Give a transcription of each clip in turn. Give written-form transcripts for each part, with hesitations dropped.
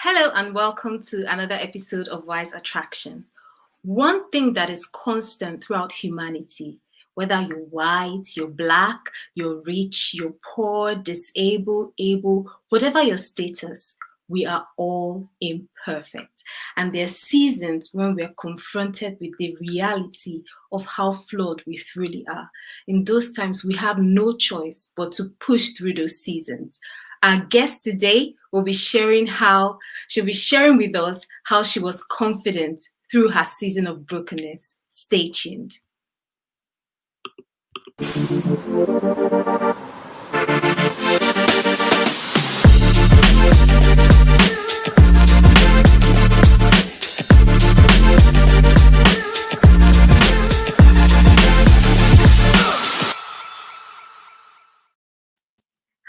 Hello and welcome to another episode of Wise Attraction. One thing that is constant throughout humanity, whether you're white, you're black, you're rich, you're poor, disabled, able, whatever your status, we are all imperfect. And there are seasons when we're confronted with the reality of how flawed we truly are. In those times, we have no choice but to push through those seasons. Our guest today will be sharing she'll be sharing with us how she was confident through her season of brokenness. Stay tuned.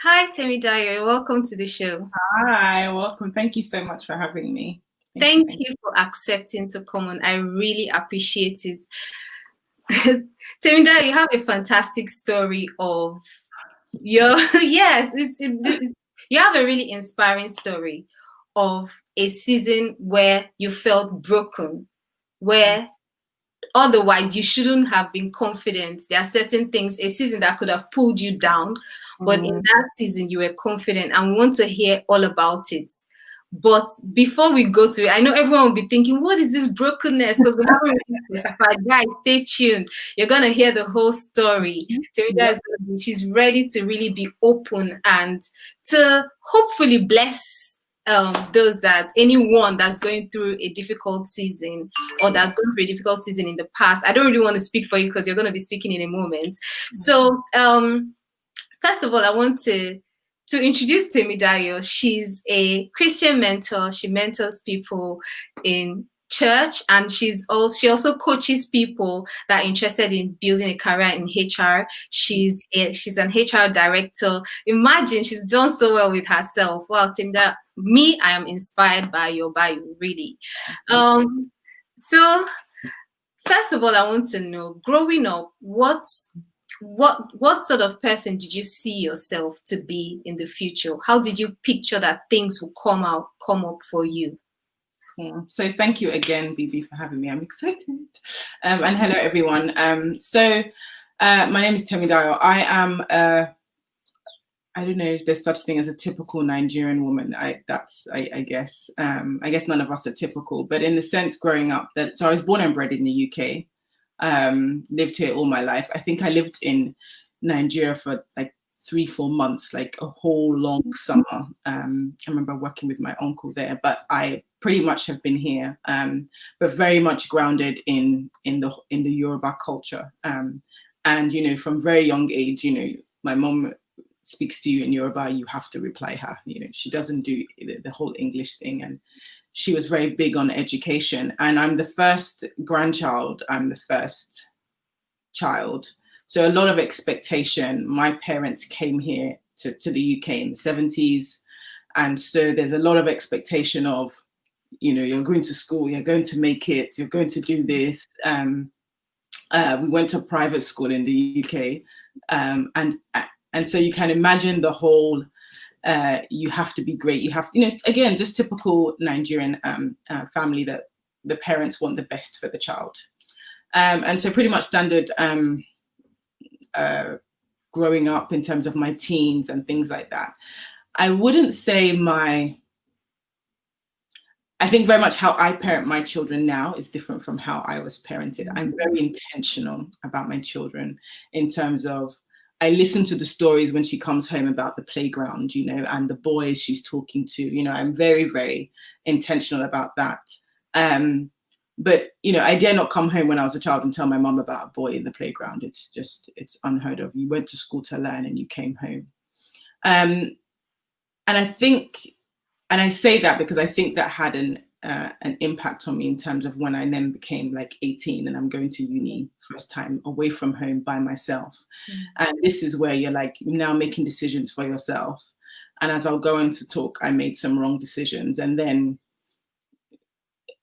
Hi, Temidayo. Welcome to the show. Hi, welcome. Thank you so much for having me. Thank you for accepting to come on. I really appreciate it. Temidayo, you have a fantastic story of your yes, you have a really inspiring story of a season where you felt broken, where otherwise you shouldn't have been confident. There are certain things, a season that could have pulled you down, but in that season you were confident, and we want to hear all about it. But before we go to it, I know everyone will be thinking, what is this brokenness? Because we haven't really specified. Guys, stay tuned. You're going to hear the whole story. She's ready to really be open and to hopefully bless anyone that's going through a difficult season or that's going through a difficult season in the past. I don't really want to speak for you because you're going to be speaking in a moment. So first of all, I want to introduce Temidayo. She's a Christian mentor. She mentors people in church, and she also coaches people that are interested in building a career in HR. She's an HR director. Imagine, she's done so well with herself. Wow, Temidayo, I am inspired by your bio, really. So first of all, I want to know, growing up, what sort of person did you see yourself to be in the future? How did you picture that things will come up for you? So thank you again, Bibi, for having me. I'm excited. And hello, everyone. My name is Temidayo. I am I don't know if there's such thing as a typical Nigerian woman. I guess none of us are typical, but in the sense growing up, so I was born and bred in the UK. Lived here all my life. I think I lived in Nigeria for like 3-4 months, like a whole long summer. I remember working with my uncle there, but I pretty much have been here, but very much grounded in the Yoruba culture. And from very young age, my mom speaks to you in Yoruba, you have to reply her. She doesn't do the whole English thing, and she was very big on education. And I'm the first grandchild. I'm the first child. So a lot of expectation. My parents came here to the UK in the 70s. And so there's a lot of expectation of, you're going to school, you're going to make it, you're going to do this. We went to private school in the UK. And so you can imagine the whole, you have to be great. You have, again, just typical Nigerian family that the parents want the best for the child. And so pretty much standard growing up in terms of my teens and things like that. I wouldn't say I think very much how I parent my children now is different from how I was parented. I'm very intentional about my children in terms of, I listen to the stories when she comes home about the playground, and the boys she's talking to. I'm very, very intentional about that. But, I dare not come home when I was a child and tell my mom about a boy in the playground. It's unheard of. You went to school to learn and you came home. And I say that because I think that had an impact on me in terms of when I then became like 18 and I'm going to uni first time away from home by myself. And this is where you're like now making decisions for yourself. And as I'll go on to talk, I made some wrong decisions and then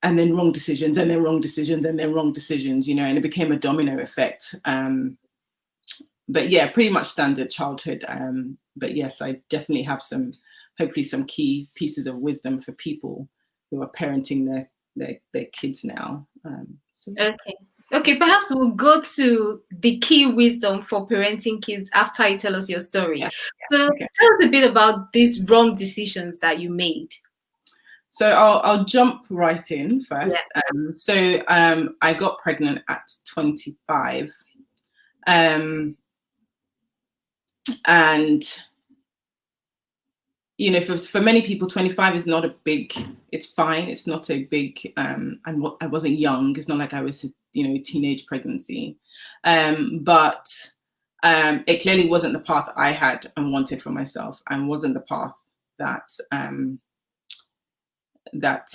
wrong decisions and then wrong decisions and then wrong decisions, and it became a domino effect. But yeah, pretty much standard childhood. But yes, I definitely have some hopefully some key pieces of wisdom for people who are parenting their kids now. Okay, perhaps we'll go to the key wisdom for parenting kids after you tell us your story. Yeah. So tell us a bit about these wrong decisions that you made. So I'll jump right in first. Yeah. I got pregnant at 25. And you know, for many people, 25 is not a big, it's fine. It's not a big, I wasn't young. It's not like I was, you know, teenage pregnancy. But it clearly wasn't the path I had and wanted for myself, and wasn't the path that that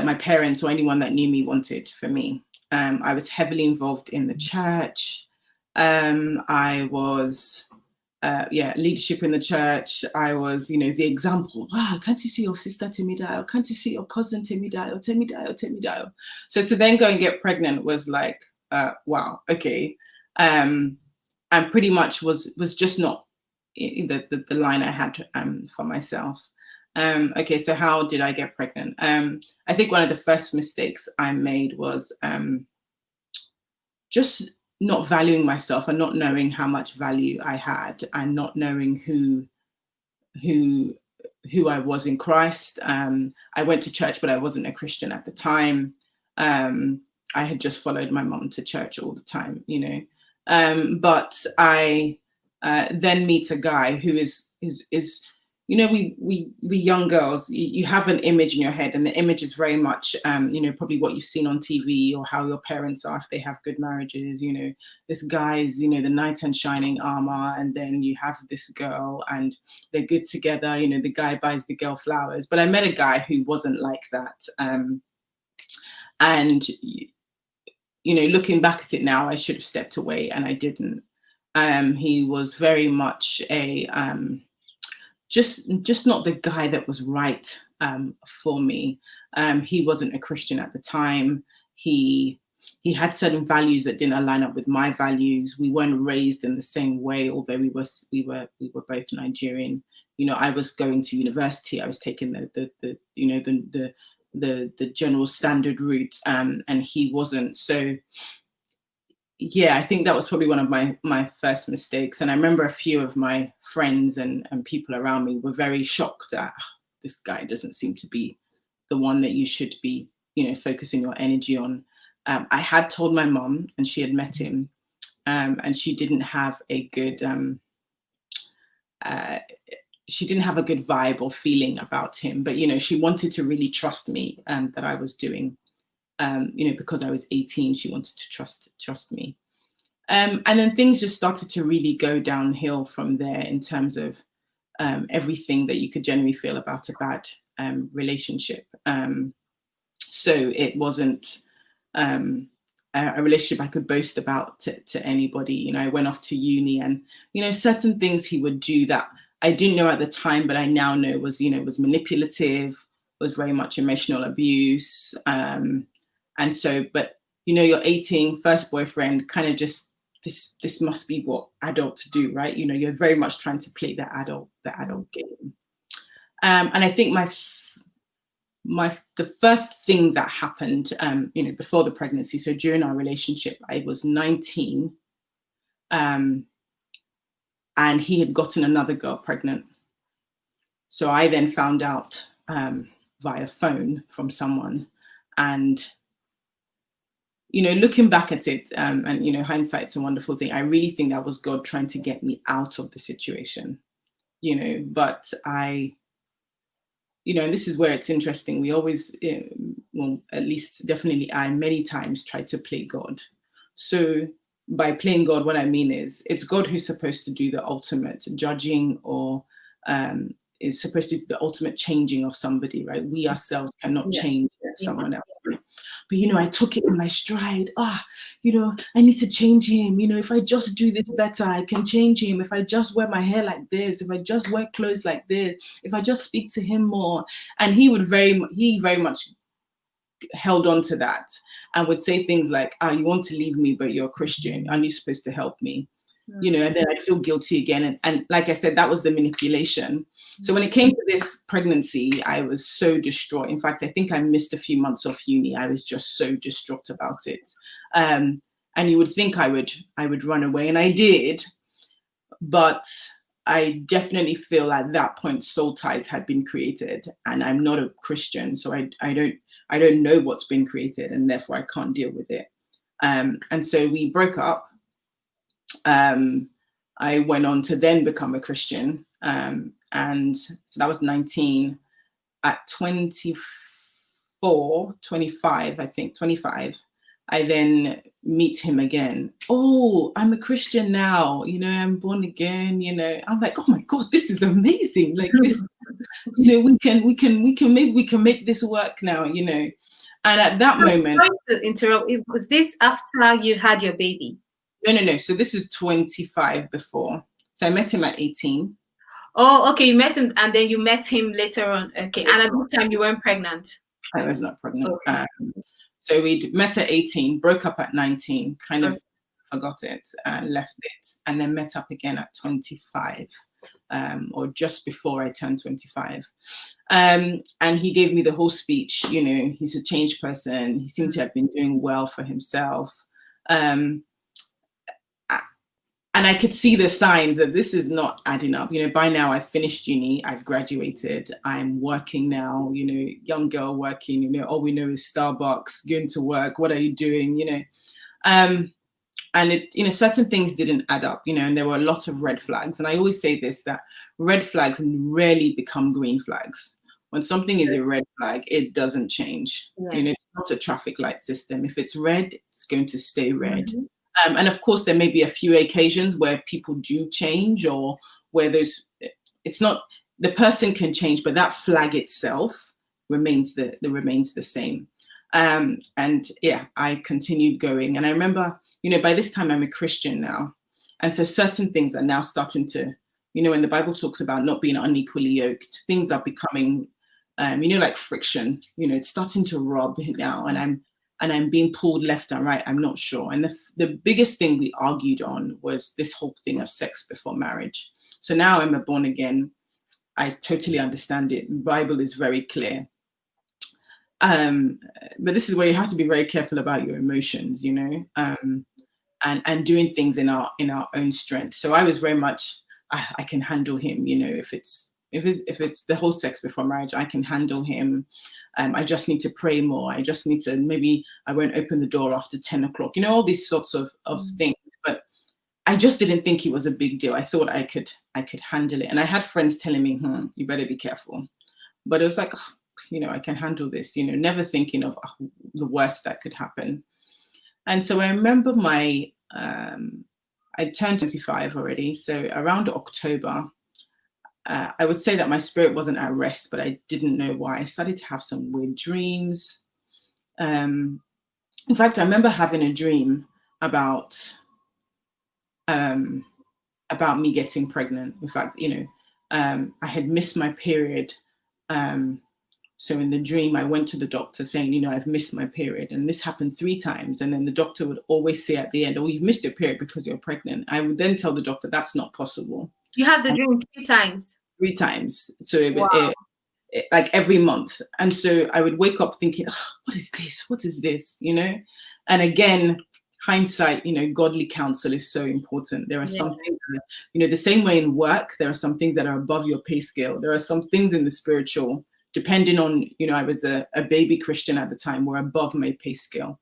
my parents or anyone that knew me wanted for me. I was heavily involved in the church. I was leadership in the church. I was, you know, the example. Wow, can't you see your sister Temidayo? Can't you see your cousin Temidayo? Temidayo. So to then go and get pregnant was like, wow, okay. And pretty much was just not the line I had for myself. Okay, so how did I get pregnant? I think one of the first mistakes I made was just not valuing myself and not knowing how much value I had, and not knowing who I was in Christ. I went to church, but I wasn't a Christian at the time. I had just followed my mom to church all the time, you know. But I then meet a guy who is you know, we young girls, you have an image in your head, and the image is very much, you know, probably what you've seen on TV or how your parents are if they have good marriages. You know, this guy's, you know, the knight in shining armor, and then you have this girl and they're good together. You know, the guy buys the girl flowers. But I met a guy who wasn't like that. And, you know, looking back at it now, I should have stepped away, and I didn't. He was very much a... just not the guy that was right for me. He wasn't a Christian at the time. He had certain values that didn't align up with my values. We weren't raised in the same way, although we were both Nigerian. You know, I was going to university. I was taking the you know, the general standard route, and he wasn't. So yeah, I think that was probably one of my first mistakes. And I remember a few of my friends and people around me were very shocked that this guy doesn't seem to be the one that you should be, you know, focusing your energy on. I had told my mom, and she had met him, and she didn't have a good vibe or feeling about him. But, you know, she wanted to really trust me, that I was doing, you know, because I was 18, she wanted to trust me. And then things just started to really go downhill from there in terms of everything that you could generally feel about a bad relationship. So it wasn't a relationship I could boast about to anybody. You know, I went off to uni, and, you know, certain things he would do that I didn't know at the time, but I now know was, you know, was manipulative, was very much emotional abuse. And so, but, you know, you're 18, first boyfriend, kind of just, this must be what adults do, right? You know, you're very much trying to play the adult game. And I think the first thing that happened, you know, before the pregnancy, so during our relationship, I was 19, and he had gotten another girl pregnant. So I then found out via phone from someone. And, you know, looking back at it, and, you know, hindsight's a wonderful thing. I really think that was God trying to get me out of the situation, you know. But you know, and this is where it's interesting. We always, well, at least definitely I many times tried to play God. So by playing God, what I mean is it's God who's supposed to do the ultimate judging, or is supposed to do the ultimate changing of somebody, right? We ourselves cannot change someone else. But, you know, I took it in my stride. You know, I need to change him. You know, if I just do this better, I can change him. If I just wear my hair like this, if I just wear clothes like this, if I just speak to him more. And he very much held on to that, and would say things like, you want to leave me, but you're a Christian. Aren't you supposed to help me? You know, and then I'd feel guilty again. And like I said, that was the manipulation. So when it came to this pregnancy, I was so distraught. In fact, I think I missed a few months of uni. I was just so distraught about it. And you would think I would run away, and I did. But I definitely feel at that point soul ties had been created, and I'm not a Christian, so I don't know what's been created, and therefore I can't deal with it. And so we broke up. I went on to then become a Christian. And so that was 19. At 24, 25, I think, 25, I then meet him again. Oh, I'm a Christian now, I'm born again, I'm like, oh my God, this is amazing. Like this, we can make this work now, And at that moment. Sorry to interrupt. Was this after you'd had your baby? No. So this is 25 before. So I met him at 18. Oh, okay. You met him, and then you met him later on. Okay. And at this time, you weren't pregnant. I was not pregnant. Okay. So we met at 18, broke up at 19, kind of forgot it, left it, and then met up again at 25, or just before I turned 25. And he gave me the whole speech. He's a changed person. He seemed to have been doing well for himself. And I could see the signs that this is not adding up. By now I've finished uni, I've graduated, I'm working now, young girl working, all we know is Starbucks, going to work, what are you doing, And it, certain things didn't add up, and there were a lot of red flags. And I always say this, that red flags rarely become green flags. When something is a red flag, it doesn't change. Yeah. It's not a traffic light system. If it's red, it's going to stay red. And of course, there may be a few occasions where people do change, or where it's not, the person can change, but that flag itself remains the same. And yeah, I continued going. And I remember, by this time I'm a Christian now. And so certain things are now starting to, when the Bible talks about not being unequally yoked, things are becoming, like friction, it's starting to rub now. And I'm being pulled left and right. I'm not sure. And the biggest thing we argued on was this whole thing of sex before marriage. So now I'm a born again. I totally understand it. The Bible is very clear. But this is where you have to be very careful about your emotions, and doing things in our own strength. So I was very much, I can handle him, if it's the whole sex before marriage, I can handle him. I just need to pray more. I just need to, maybe I won't open the door after 10 o'clock, all these sorts of things. But I just didn't think it was a big deal. I thought I could handle it. And I had friends telling me, you better be careful. But it was like, I can handle this, never thinking of the worst that could happen. And so I remember I turned 25 already. So around October, I would say that my spirit wasn't at rest, but I didn't know why. I started to have some weird dreams. In fact, I remember having a dream about me getting pregnant. In fact, I had missed my period. So in the dream, I went to the doctor saying, I've missed my period. And this happened 3 times. And then the doctor would always say at the end, oh, you've missed your period because you're pregnant. I would then tell the doctor, that's not possible. You had the dream 3 times? 3 times. So it, like every month. And so I would wake up thinking, what is this? What is this? And again, hindsight, godly counsel is so important. There are some things, the same way in work, there are some things that are above your pay scale. There are some things in the spiritual, depending on, I was a baby Christian at the time, were above my pay scale.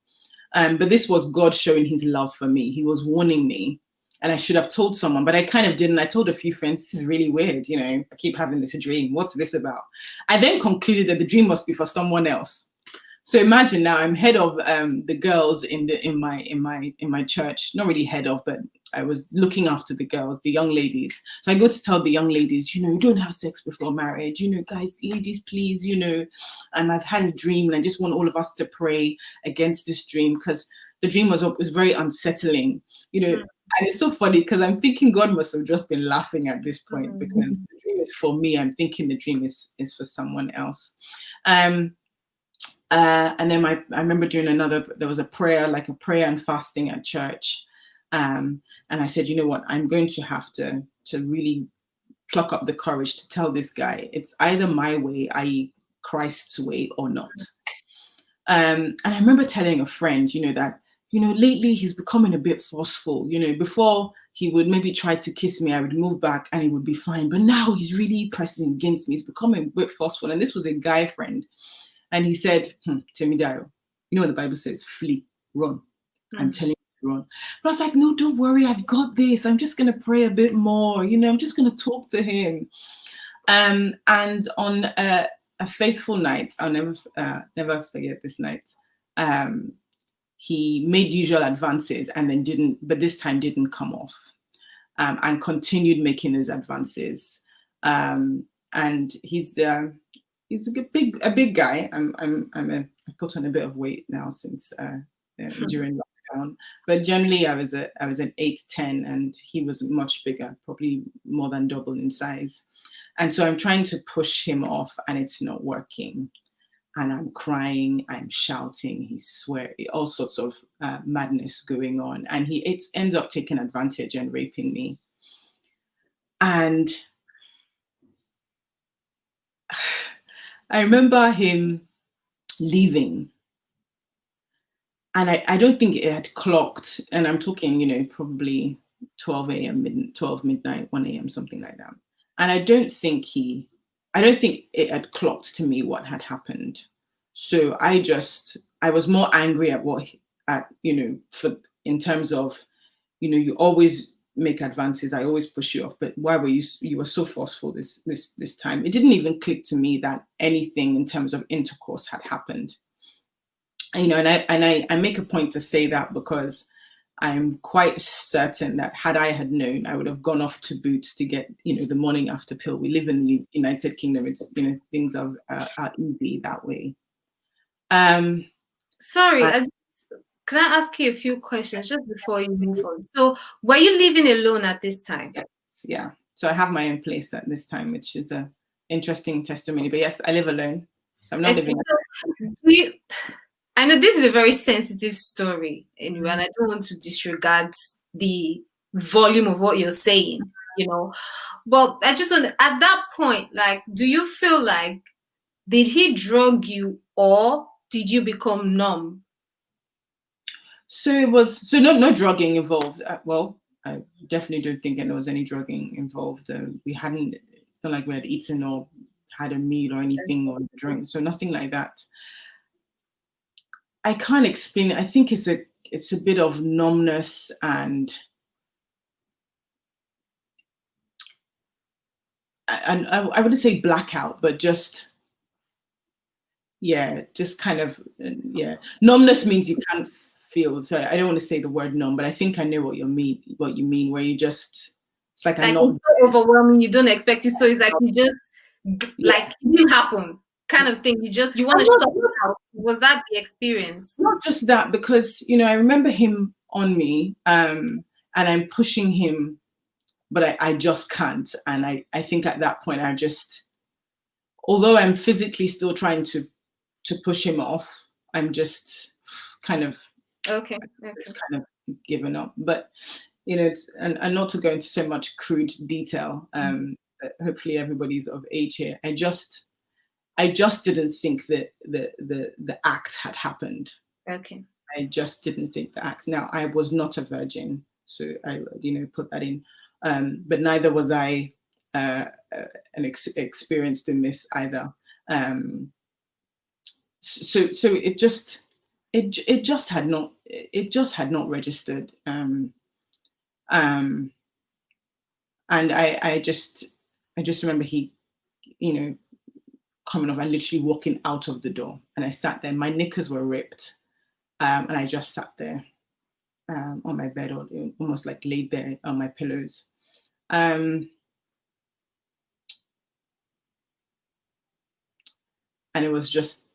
But this was God showing his love for me. He was warning me. And I should have told someone, but I kind of didn't. I told a few friends, this is really weird. I keep having this dream. What's this about? I then concluded that the dream must be for someone else. So imagine now I'm head of the girls in my church. Not really head of, but I was looking after the girls, the young ladies. So I go to tell the young ladies, you don't have sex before marriage. Guys, ladies, please, I've had a dream and I just want all of us to pray against this dream, because the dream was very unsettling, And it's so funny because I'm thinking God must have just been laughing at this point, because the dream is for me. I'm thinking the dream is for someone else. And then I remember doing there was a prayer, like a prayer and fasting at church. And I said, you know what, I'm going to have to really pluck up the courage to tell this guy it's either my way, i.e. Christ's way, or not. And I remember telling a friend, that, lately he's becoming a bit forceful. Before he would maybe try to kiss me, I would move back and it would be fine. But now he's really pressing against me. He's becoming a bit forceful. And this was a guy friend. And he said, Temidayo, you know what the Bible says? Flee, run. I'm telling you to run. But I was like, no, don't worry. I've got this. I'm just going to pray a bit more. I'm just going to talk to him. And on a faithful night, I'll never forget this night. He made usual advances and then but this time didn't come off, and continued making those advances. And he's a big guy. I put on a bit of weight now since during lockdown, but generally I was an 8'10", and he was much bigger, probably more than double in size. And so I'm trying to push him off and it's not working. And I'm crying, I'm shouting, he's swearing, all sorts of madness going on. And it ends up taking advantage and raping me. And I remember him leaving. And I don't think it had clocked. And I'm talking, probably 12 a.m., 12 midnight, 1 a.m., something like that. And I don't think it had clocked to me what had happened. So I was more angry in terms of, you always make advances. I always push you off, but why were you were so forceful this time? It didn't even click to me that anything in terms of intercourse had happened. And I make a point to say that because I'm quite certain that had I known, I would have gone off to Boots to get, the morning after pill. We live in the United Kingdom. It's, things are easy that way. Sorry, can I ask you a few questions just before you move on? So were you living alone at this time? Yes, yeah. So I have my own place at this time, which is a interesting testimony. But yes, I live alone. So I'm not living alone. I know this is a very sensitive story, and I don't want to disregard the volume of what you're saying, But I just want, at that point, like, do you feel like, did he drug you or did you become numb? So it was, no drugging involved. Well, I definitely don't think there was any drugging involved. We hadn't, it's not like we had eaten or had a meal or anything or a drink. So nothing like that. I can't explain it. I think it's a bit of numbness and I wouldn't say blackout, but just kind of, Numbness means you can't feel. So I don't want to say the word numb, but I think I know what you mean, where you just, it's like I'm not. It's so overwhelming, you don't expect it. So it's like you just, like, it didn't happen kind of thing. You want to stop it out. Was that the experience? Not just that, because, I remember him on me and I'm pushing him, but I just can't. And I think at that point, although I'm physically still trying to push him off, I'm just kind of okay. Just kind of given up. But it's and not to go into so much crude detail. Hopefully everybody's of age here. I just didn't think that the act had happened. Okay. I just didn't think the act. Now I was not a virgin, so I put that in. But neither was I experienced in this either. So it just had not registered. And I just remember he, coming off and literally walking out of the door, and I sat there. My knickers were ripped, and I just sat there on my bed, or almost like laid there on my pillows. And it was just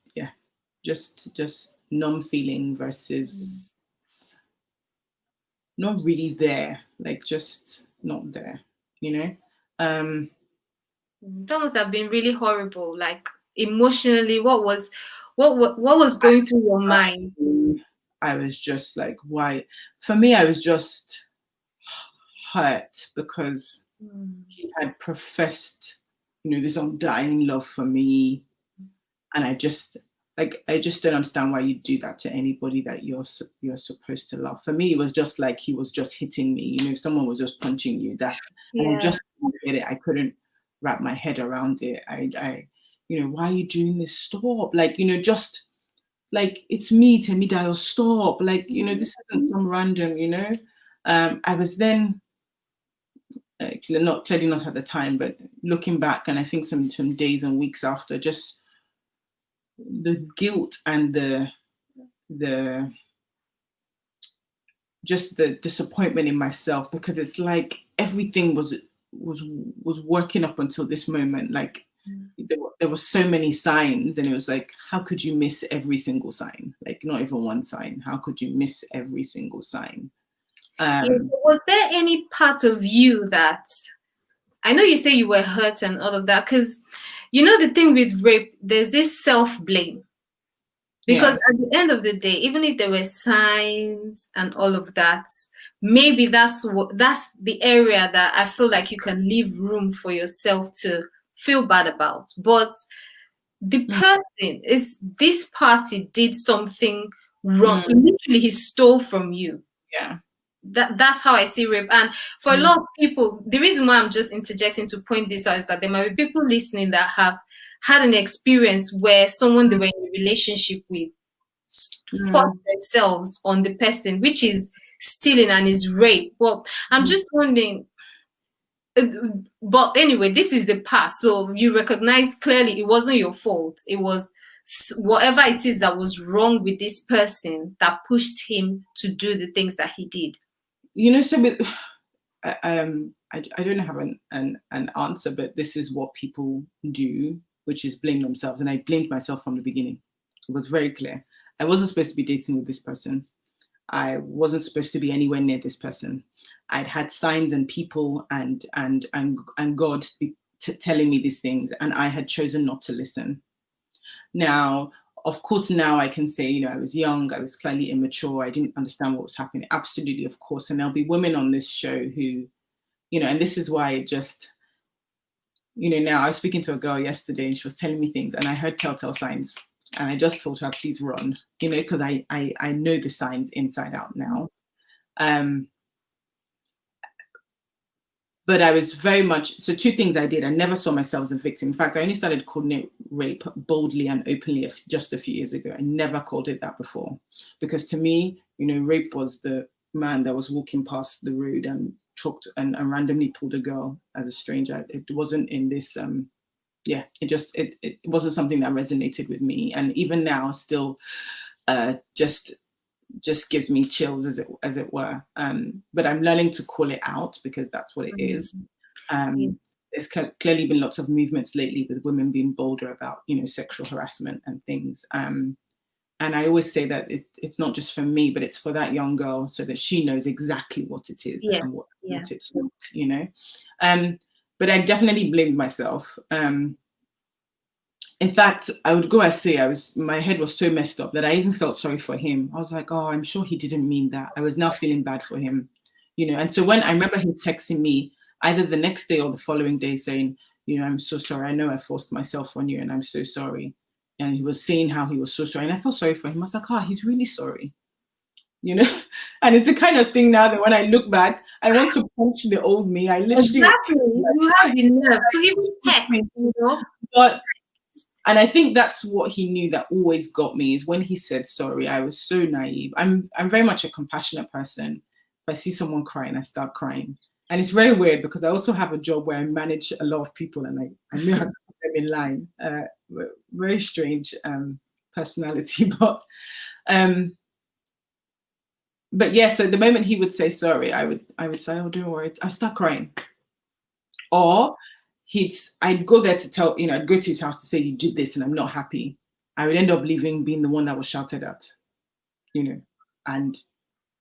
numb feeling versus not really there, like just not there, That must have been really horrible. Like, emotionally, what was going through your mind? I was just like, why? For me, I was just hurt because He had professed, this undying love for me, and I just don't understand why you do that to anybody that you're supposed to love. For me, it was just like he was just hitting me. If someone was just punching you, and I just couldn't get it. I couldn't wrap my head around it. Why are you doing this? Stop! Just like, it's me, Temidayo. Stop! This isn't some random. I was then. Clearly not at the time, but looking back, and I think some days and weeks after, just the guilt and the disappointment in myself, because it's like everything was working up until this moment. Like there were so many signs, and it was like, how could you miss every single sign? Like, not even one sign. How could you miss every single sign? Was there any part of you that, I know you say you were hurt and all of that, because the thing with rape, there's this self-blame. Because at the end of the day, even if there were signs and all of that, maybe that's the area that I feel like you can leave room for yourself to feel bad about. But the person is, this party did something wrong. Literally, he stole from you. Yeah. That's how I see rape. And for a lot of people, the reason why I'm just interjecting to point this out is that there might be people listening that have had an experience where someone they were in a relationship with forced themselves on the person, which is stealing and is rape. Well, I'm just wondering, but anyway, this is the past. So you recognize clearly it wasn't your fault. It was whatever it is that was wrong with this person that pushed him to do the things that he did. So with, I don't have an answer, but this is what people do, which is blame themselves. And I blamed myself from the beginning. It was very clear. I wasn't supposed to be dating with this person. I wasn't supposed to be anywhere near this person. I'd had signs and people and God telling me these things, and I had chosen not to listen. Now, of course, now I can say, I was young, I was clearly immature, I didn't understand what was happening. Absolutely, of course. And there'll be women on this show who, and this is why it just, now I was speaking to a girl yesterday and she was telling me things, and I heard telltale signs. And I just told her, please run, because I know the signs inside out now. But I was very much, so two things I did. I never saw myself as a victim. In fact, I only started calling it rape boldly and openly just a few years ago. I never called it that before. Because to me, rape was the man that was walking past the road and talked and randomly pulled a girl as a stranger. It wasn't in this, it wasn't something that resonated with me. And even now, still just gives me chills, as it were. But I'm learning to call it out, because that's what it is. There's clearly been lots of movements lately with women being bolder about, sexual harassment and things. And I always say that it's not just for me, but it's for that young girl, so that she knows exactly what it is and what it's not, But I definitely blamed myself. In fact, I would go as say my head was so messed up that I even felt sorry for him. I was like, oh, I'm sure he didn't mean that. I was now feeling bad for him, And so when I remember him texting me either the next day or the following day saying, I'm so sorry. I know I forced myself on you and I'm so sorry. And he was saying how he was so sorry. And I felt sorry for him. I was like, he's really sorry. And it's the kind of thing now that when I look back, I want to punch the old me. I literally you have the nerve to even text, But and I think that's what he knew that always got me, is when he said sorry. I was so naive. I'm very much a compassionate person. If I see someone crying, I start crying. And it's very weird because I also have a job where I manage a lot of people and I know how to put them in line. Very strange personality, but yeah. So the moment he would say sorry, I would say, oh, don't worry. I'll start crying. Or I'd go there to tell, I'd go to his house to say, you did this and I'm not happy. I would end up leaving, being the one that was shouted at, and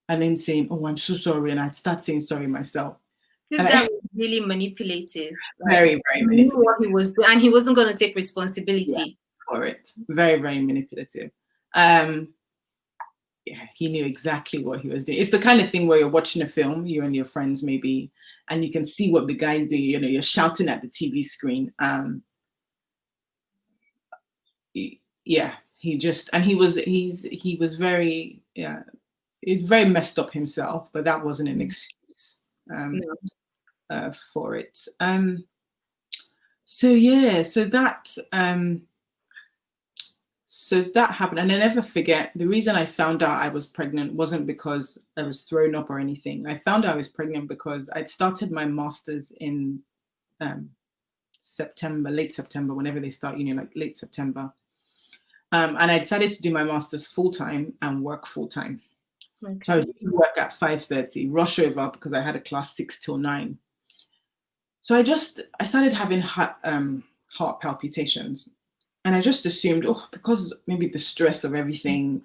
then saying, oh, I'm so sorry. And I'd start saying sorry myself. This guy was really manipulative. Very, very manipulative. What he was doing, and he wasn't going to take responsibility for it. Very, very manipulative. yeah, he knew exactly what he was doing. It's the kind of thing where you're watching a film, you and your friends maybe, and you can see what the guy's doing. You know, you're shouting at the TV screen. Yeah, he was very, yeah, he's very messed up himself, but that wasn't an excuse for it. So yeah, so that happened, and I never forget, the reason I found out I was pregnant wasn't because I was thrown up or anything. I found out I was pregnant because I'd started my master's in September, late September, whenever they start uni, like late September. And I decided to do my master's full-time and work full-time. Okay. So I would work at 5:30, rush over because I had a class 6 till 9. So I started having heart palpitations. And I just assumed, because maybe the stress of everything,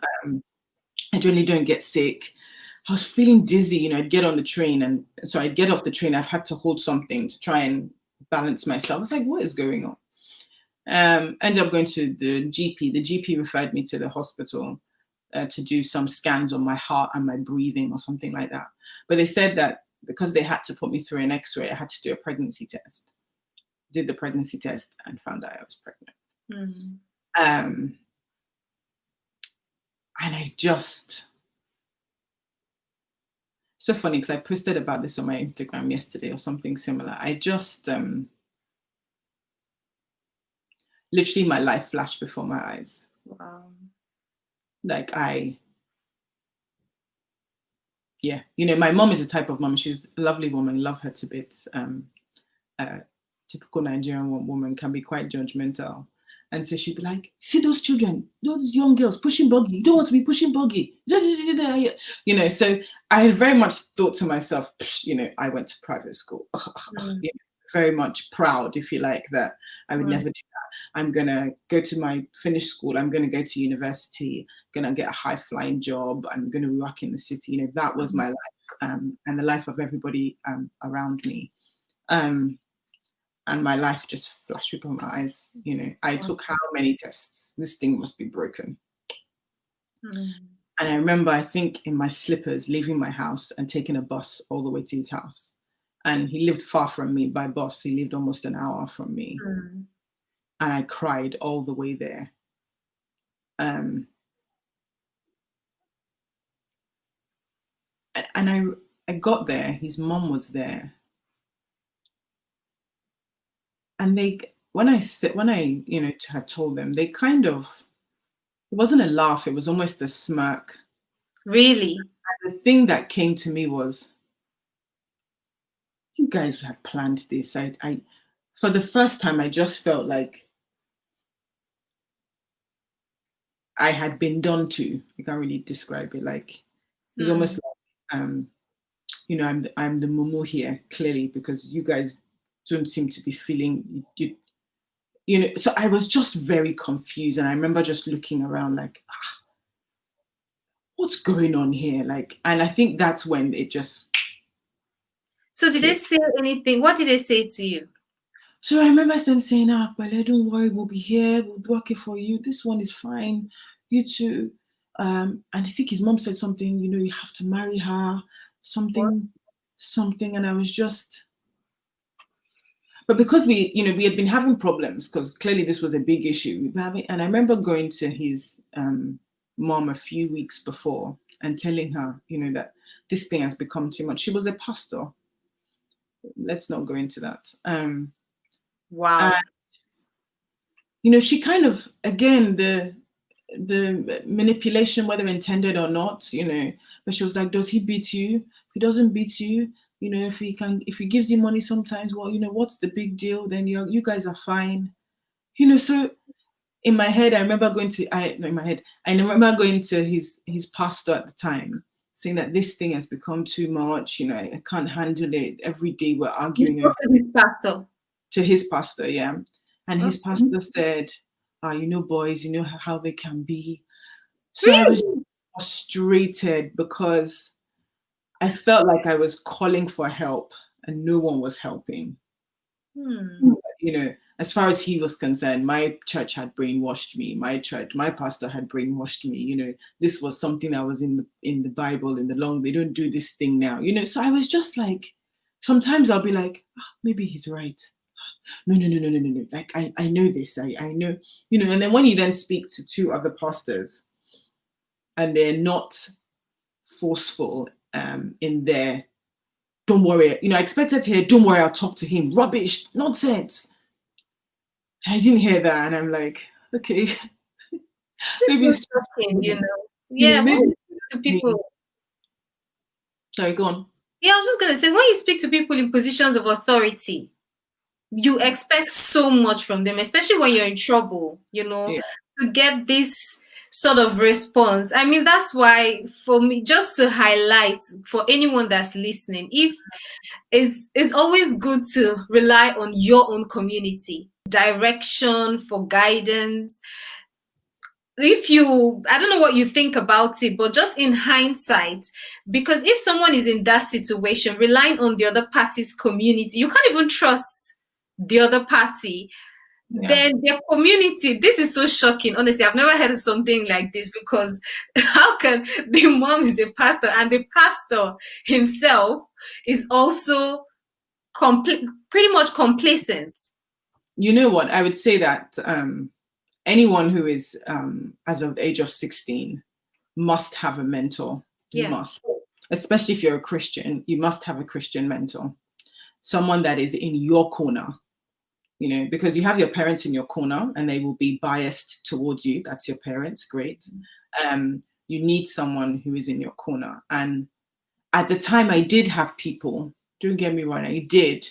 I generally don't get sick. I was feeling dizzy, I'd get on the train, and so I'd get off the train. I'd had to hold something to try and balance myself. I was like, what is going on? Ended up going to the GP. The GP referred me to the hospital to do some scans on my heart and my breathing or something like that. But they said that because they had to put me through an X-ray, I had to do a pregnancy test. Did the pregnancy test and found out I was pregnant. And I just, so funny because I posted about this on my Instagram yesterday or something similar. I just literally my life flashed before my eyes. Wow. Like my mom is a type of mom. She's a lovely woman, love her to bits. Typical Nigerian woman, can be quite judgmental. And so she'd be like, see those children, those young girls pushing buggy. You don't want to be pushing buggy. So I very much thought to myself, I went to private school. Very much proud, if you like, that I would never do that. I'm going to finish school. I'm going to go to university, going to get a high flying job. I'm going to work in the city. That was my life and the life of everybody around me. And my life just flashed before my eyes. I took how many tests? This thing must be broken. And I remember, I think, in my slippers, leaving my house and taking a bus all the way to his house. And he lived far from me by bus. He lived almost an hour from me. And I cried all the way there. And I got there. His mom was there. And when I had told them, they kind of, it wasn't a laugh, it was almost a smirk. Really? And the thing that came to me was, you guys had planned this. I for the first time, I just felt like I had been done to. I can't really describe it. Like, it's almost like, I'm the mumu here, clearly, because you guys don't seem to be feeling so I was just very confused, and I remember just looking around like, what's going on here? Like, and I think that's when it just. So did they say anything? What did they say to you? So I remember them saying, but don't worry, we'll be here, we'll work it for you. This one is fine. You too. And I think his mom said something, you have to marry her, something, and I was just. But because we had been having problems, because clearly this was a big issue. And I remember going to his mom a few weeks before and telling her, that this thing has become too much. She was a pastor. Let's not go into that. Wow. And, she kind of, again, the manipulation, whether intended or not, but she was like, does he beat you? If he doesn't beat you, if he gives you money sometimes, well, what's the big deal? Then you guys are fine. So in my head, I remember going to his pastor at the time, saying that this thing has become too much. I can't handle it. Every day we're arguing. You spoke to his pastor? To his pastor, yeah. And his pastor said, boys, how they can be. So really? I was frustrated because I felt like I was calling for help and no one was helping. as far as he was concerned, my church had brainwashed me. My pastor had brainwashed me. You know, this was something that was in the Bible in the long. They don't do this thing now. You know, so I was just like, sometimes I'll be like, maybe he's right. No. Like I know this. I know. You know, and then when you then speak to two other pastors, and they're not forceful in their, don't worry. You know, I expected to hear, don't worry, I'll talk to him. Rubbish, nonsense. I didn't hear that, and I'm like, okay, maybe it's just me. You know. You Yeah, know, maybe when you it's speak to just me. people. Sorry, go on. Yeah, I was just gonna say, when you speak to people in positions of authority, you expect so much from them, especially when you're in trouble, you know, Yeah. to get this sort of response. I mean, that's why for me, just to highlight for anyone that's listening, if it's always good to rely on your own community, direction for guidance. If you, I don't know what you think about it, but just in hindsight, because if someone is in that situation, relying on the other party's community, you can't even trust the other party. Yeah. Then their community, this is so shocking. Honestly, I've never heard of something like this, because how can the mom is a pastor and the pastor himself is also pretty much complacent? You know what? I would say that anyone who is as of the age of 16 must have a mentor. You Yeah. must, especially if you're a Christian, you must have a Christian mentor, someone that is in your corner. You know, because you have your parents in your corner and they will be biased towards you. That's your parents, great. You need someone who is in your corner. And at the time I did have people, don't get me wrong, I did.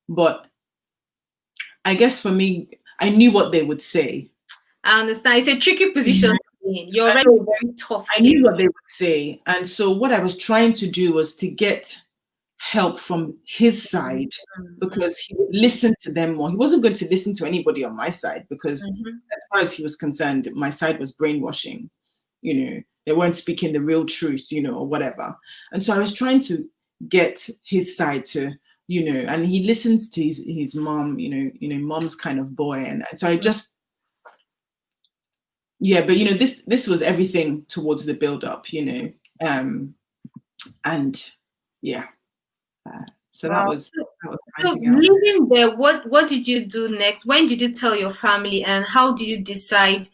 But I guess for me, I knew what they would say. I understand. It's a tricky position to be in. You're already very tough. I knew what they would say. And so what I was trying to do was to get help from his side, because he would listen to them more. He wasn't going to listen to anybody on my side, because as far as he was concerned, my side was brainwashing. You know, they weren't speaking the real truth, you know, or whatever. And so I was trying to get his side to, you know, and he listens to his mom, you know, mom's kind of boy. And so I just, yeah, but you know, this was everything towards the build up, you know, and yeah. So Wow. that was so living there, what did you do next? When did you tell your family, and how did you decide,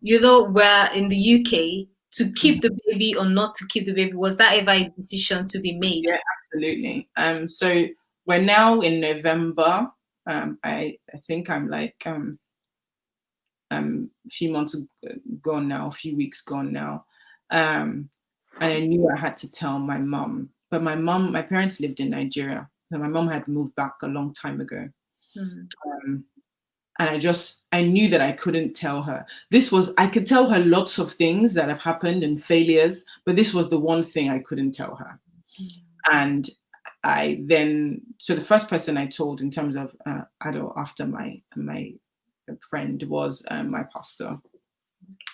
you know, we're in the UK, to keep the baby or not to keep the baby? Was that ever a decision to be made? Yeah, absolutely. So we're now in November. I think I'm like a few months gone now, a few weeks gone now. And I knew I had to tell my mum. But my parents lived in Nigeria. And my mum had moved back a long time ago. And I knew that I couldn't tell her. I could tell her lots of things that have happened and failures, but this was the one thing I couldn't tell her. And so the first person I told in terms of adult after my friend was my pastor,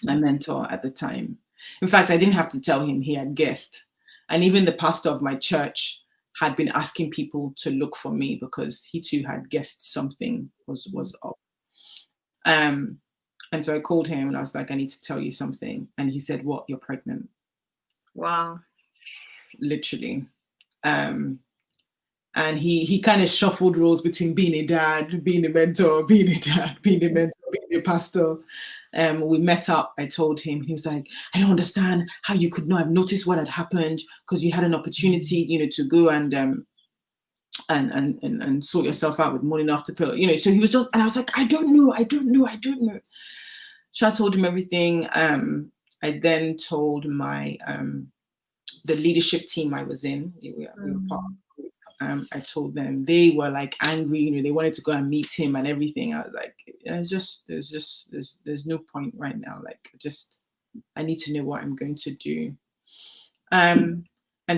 my mentor at the time. In fact, I didn't have to tell him, he had guessed. And even the pastor of my church had been asking people to look for me, because he too had guessed something was up. And so I called him and I was like, I need to tell you something. And he said, what? You're pregnant. Wow. Literally. And he kind of shuffled roles between being a dad, being a mentor, being a dad, being a mentor, being a pastor. We met up. I told him. He was like, I don't understand how you could not have noticed what had happened, because you had an opportunity, you know, to go and sort yourself out with morning after pill, you know. So he was just, and I was like, I don't know. So I told him everything. I then told my the leadership team I was in. We were part of the group. I told them. They were like angry, you know, they wanted to go and meet him and everything. I was like, there's no point right now. Like, I need to know what I'm going to do. And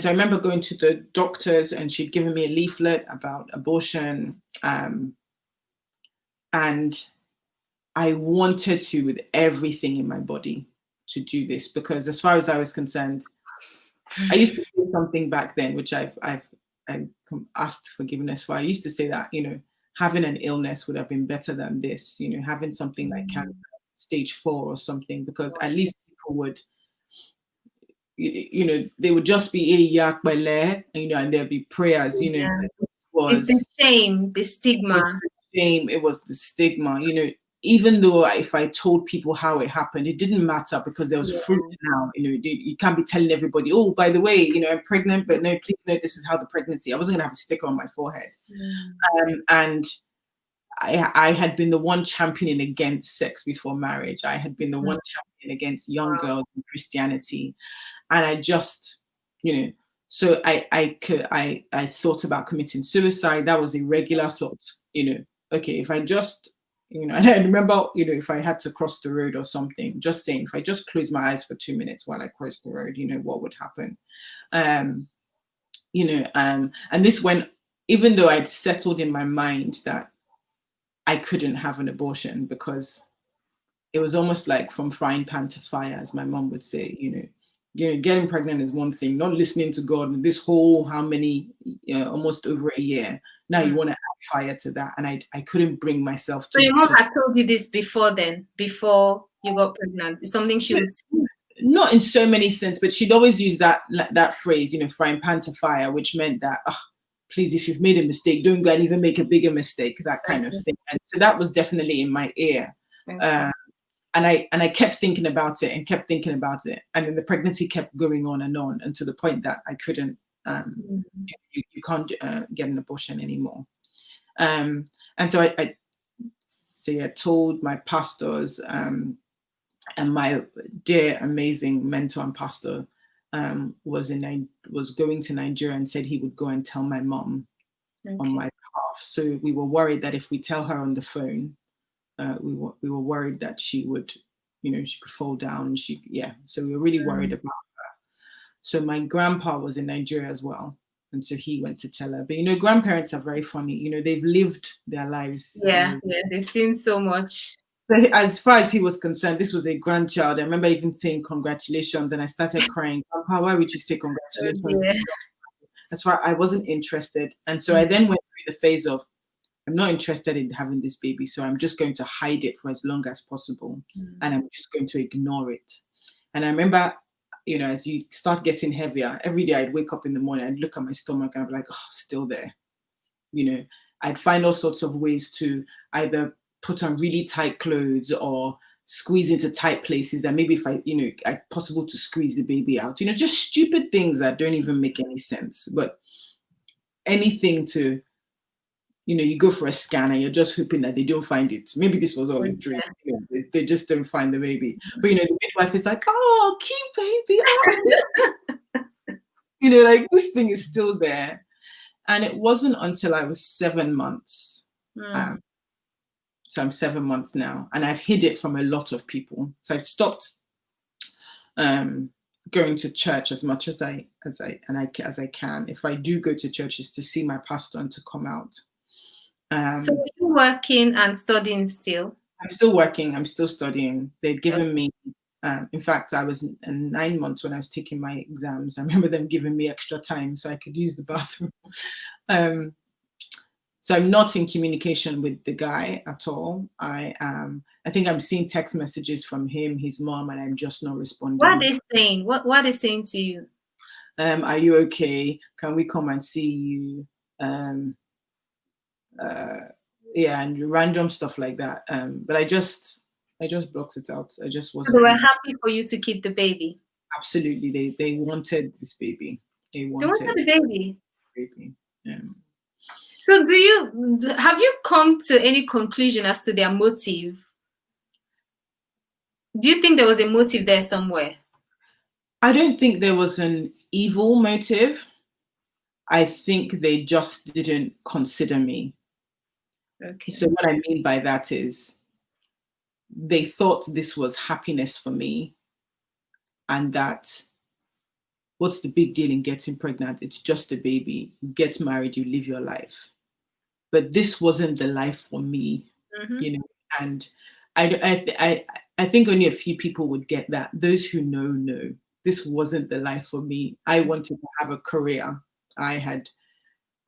so I remember going to the doctors, and she'd given me a leaflet about abortion. And I wanted to, with everything in my body, to do this, because as far as I was concerned, I used to say something back then, which I've asked forgiveness for. I used to say that, you know, having an illness would have been better than this, having something like cancer, stage 4 or something, because at least people would, they would just be and there'd be prayers, Yeah. It's the was shame, the it was stigma. the shame, it was the stigma, even though if I told people how it happened, it didn't matter because there was fruit now. You can't be telling everybody, oh, by the way, I'm pregnant, but no, please know this is how the pregnancy. I wasn't gonna have a sticker on my forehead. And I had been the one championing against sex before marriage. I had been the one championing against young girls in Christianity. And I just, so I thought about committing suicide. That was a regular thought, okay, if I just, and I remember, if I had to cross the road or something, just saying, if I just close my eyes for 2 minutes while I cross the road, what would happen? And this went, even though I'd settled in my mind that I couldn't have an abortion, because it was almost like from frying pan to fire, as my mom would say, getting pregnant is one thing, not listening to God, and this whole, how many, almost over a year, now you want to add fire to that. And I couldn't bring myself to. So your mom had told you this before you got pregnant? It's something she would say? Not in so many sense, but she'd always use that phrase, frying pan to fire, which meant that, please, if you've made a mistake, don't go and even make a bigger mistake, that kind of thing. And so that was definitely in my ear. And I kept thinking about it and kept thinking about it. And then the pregnancy kept going on and to the point that I couldn't, you can't get an abortion anymore. And so I told my pastors, and my dear, amazing mentor and pastor was going to Nigeria and said he would go and tell my mom on my behalf. So we were worried that if we tell her on the phone, we were worried that she would, she could fall down. So we were really worried about her. So my grandpa was in Nigeria as well. And so he went to tell her. But, grandparents are very funny. They've lived their lives. Yeah, they've seen so much. As far as he was concerned, this was a grandchild. I remember even saying congratulations, and I started crying. Grandpa, why would you say congratulations? That's why I wasn't interested. And so I then went through the phase of, I'm not interested in having this baby, so I'm just going to hide it for as long as possible. And I'm just going to ignore it. And I remember, as you start getting heavier, every day I'd wake up in the morning, I'd look at my stomach and I'd be like, oh, still there. I'd find all sorts of ways to either put on really tight clothes or squeeze into tight places that maybe if I possible to squeeze the baby out, just stupid things that don't even make any sense. But anything to, you go for a scan and you're just hoping that they don't find it. Maybe this was all a dream. They just don't find the baby. But, the midwife is like, oh, cute baby. Oh. Like this thing is still there. And it wasn't until I was 7 months. So I'm 7 months now, and I've hid it from a lot of people. So I've stopped going to church as much as I can. If I do go to church, it's to see my pastor and to come out. So are you working and studying still? I'm still working. I'm still studying. They've given me, in fact, I was 9 months when I was taking my exams. I remember them giving me extra time so I could use the bathroom. So I'm not in communication with the guy at all. I think I'm seeing text messages from him, his mom, and I'm just not responding. What are they saying? What are they saying to you? Are you okay? Can we come and see you? And random stuff like that. But I just blocked it out. I just wasn't. So they were happy for you to keep the baby. Absolutely, they wanted this baby. They wanted the baby. Baby. So have you come to any conclusion as to their motive? Do you think there was a motive there somewhere? I don't think there was an evil motive. I think they just didn't consider me. Okay. So what I mean by that is they thought this was happiness for me, and that what's the big deal in getting pregnant? It's just a baby. You get married, you live your life. But this wasn't the life for me, and I think only a few people would get that. Those who know, this wasn't the life for me. I wanted to have a career. I had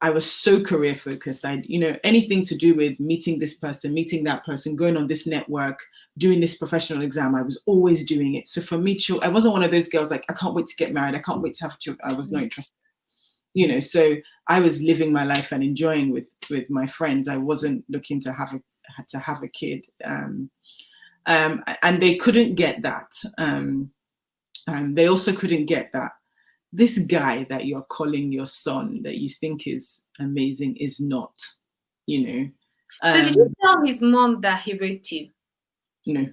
I was so career focused. Anything to do with meeting this person, meeting that person, going on this network, doing this professional exam, I was always doing it. So for me, I wasn't one of those girls like, I can't wait to get married. I can't wait to have children. I was not interested. So I was living my life and enjoying with my friends. I wasn't looking to have a kid. And they couldn't get that. They also couldn't get that this guy that you're calling your son that you think is amazing is not, So did you tell his mom that he raped you? No.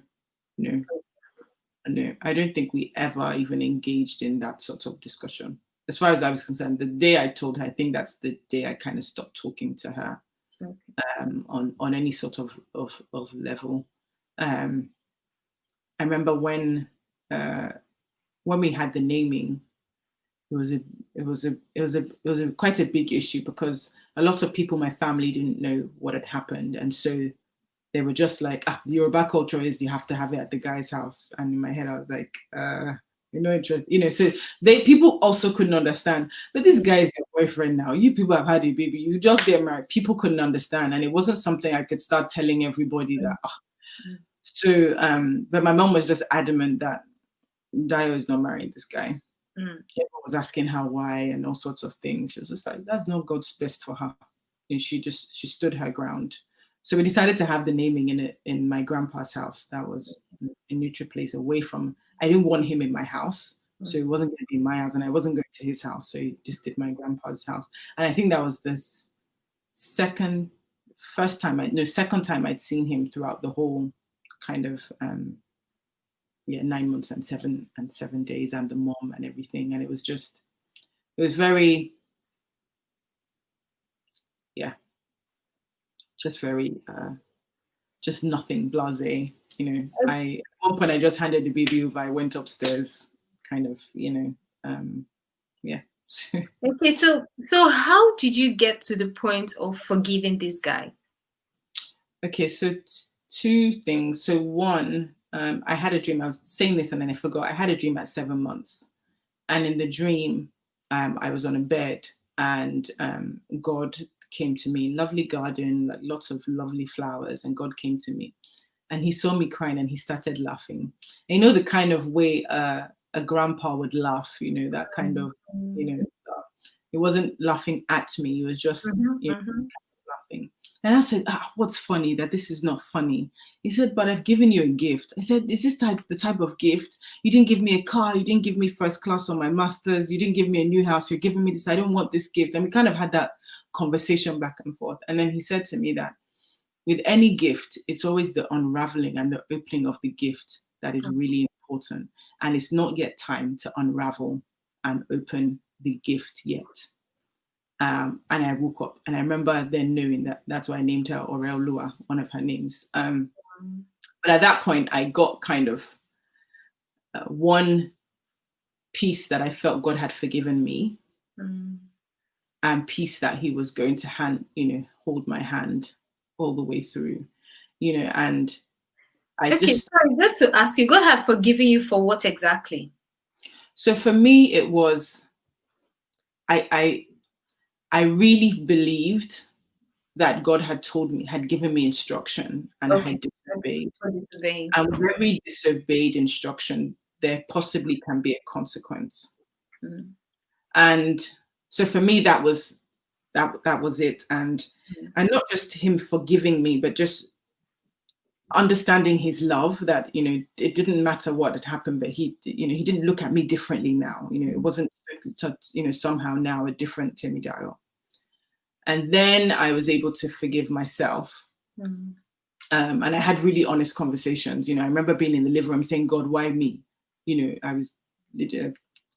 I don't think we ever even engaged in that sort of discussion. As far as I was concerned, the day I told her, I think that's the day I kind of stopped talking to her. Okay. On any sort of level. I remember when we had the naming, it was quite a big issue because a lot of people in my family didn't know what had happened, and so they were just like, Yoruba culture is you have to have it at the guy's house. And in my head, I was like, you're no interest, So people also couldn't understand. But this guy is your boyfriend now. You people have had a baby. You just get married. People couldn't understand, and it wasn't something I could start telling everybody that. So, but my mom was just adamant that Dio is not marrying this guy. Everyone was asking her why and all sorts of things. She was just like, that's not God's best for her. And she stood her ground. So we decided to have the naming in my grandpa's house. That was a neutral place away from, I didn't want him in my house. So it wasn't going to be in my house and I wasn't going to his house. So he just did my grandpa's house. And I think that was the second time I'd seen him throughout the whole kind of 9 months and 7 days and the mom and everything. And it was very, just very, just nothing, blasé. At one point I just handed the baby over. I went upstairs, kind of, Okay, so how did you get to the point of forgiving this guy? Okay, so two things. So one, I had a dream. I was saying this and then I forgot. I had a dream at 7 months, and in the dream, I was on a bed, and God came to me. Lovely garden, like lots of lovely flowers, and God came to me, and He saw me crying, and He started laughing. And the kind of way a grandpa would laugh. That kind of, it wasn't laughing at me. It was just laughing. And I said, what's funny? That this is not funny. He said, but I've given you a gift. I said, is this the type of gift? You didn't give me a car. You didn't give me first class on my master's. You didn't give me a new house. You're giving me this. I don't want this gift. And we kind of had that conversation back and forth. And then he said to me that with any gift, it's always the unraveling and the opening of the gift that is really important. And it's not yet time to unravel and open the gift yet. And I woke up, and I remember then knowing that that's why I named her Lua, one of her names. But at that point, I got kind of one piece that I felt God had forgiven me, and peace that He was going to hold my hand all the way through, and just to ask you, God had forgiven you for what exactly? So for me, it was, I really believed that God had given me instruction, and I had disobeyed. And with every disobeyed instruction, there possibly can be a consequence. And so for me, that was it. And not just Him forgiving me, but just understanding His love, that it didn't matter what had happened, but He didn't look at me differently now. It wasn't somehow now a different Temidayo. And then I was able to forgive myself, and I had really honest conversations. I remember being in the living room saying, God, why me? I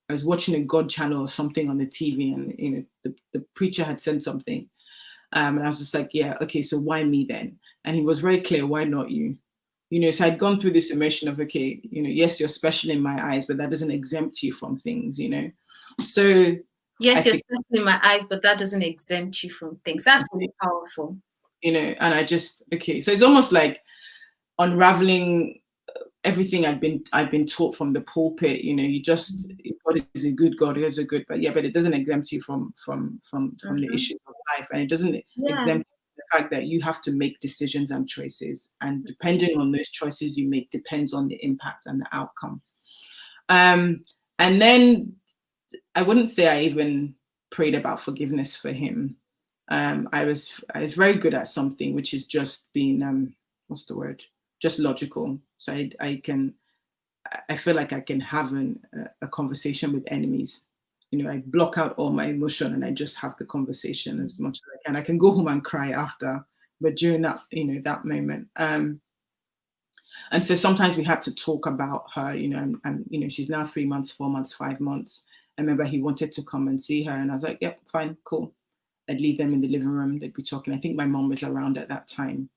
was watching a God channel or something on the TV, and the preacher had said something, and I was just like, yeah, okay, so why me then? And He was very clear, why not you? So I'd gone through this emotion of, okay, yes, you're special in my eyes, but that doesn't exempt you from things, So yes, you're special in my eyes, but that doesn't exempt you from things. That's really powerful. And I just, okay, so it's almost like unraveling everything I've been taught from the pulpit. You just, God is a good God, He is a good, but it doesn't exempt you from the issues of life, and it doesn't Yeah. exempt the fact that you have to make decisions and choices, and depending on those choices you make depends on the impact and the outcome. And then I wouldn't say I even prayed about forgiveness for him. I was very good at something, which is just being what's the word? Just logical. So I feel like I can have a conversation with enemies. You know, I block out all my emotion and I just have the conversation as much as I can. I can go home and cry after, but during that, that moment. And so sometimes we had to talk about her, and she's now 3 months, 4 months, 5 months. I remember he wanted to come and see her, and I was like, yep, fine, cool. I'd leave them in the living room. They'd be talking. I think my mom was around at that time.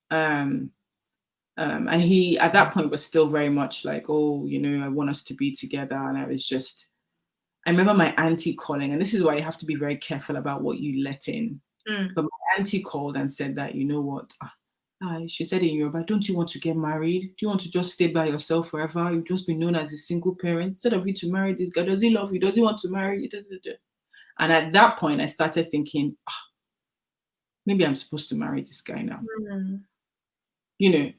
And he, at that point, was still very much like, oh, I want us to be together. And I remember my auntie calling, and this is why you have to be very careful about what you let in. But my auntie called and said that, you know what? She said in Yoruba, don't you want to get married? Do you want to just stay by yourself forever? You've just been known as a single parent. Instead of you to marry this guy, does he love you? Does he want to marry you? And at that point, I started thinking, maybe I'm supposed to marry this guy now. And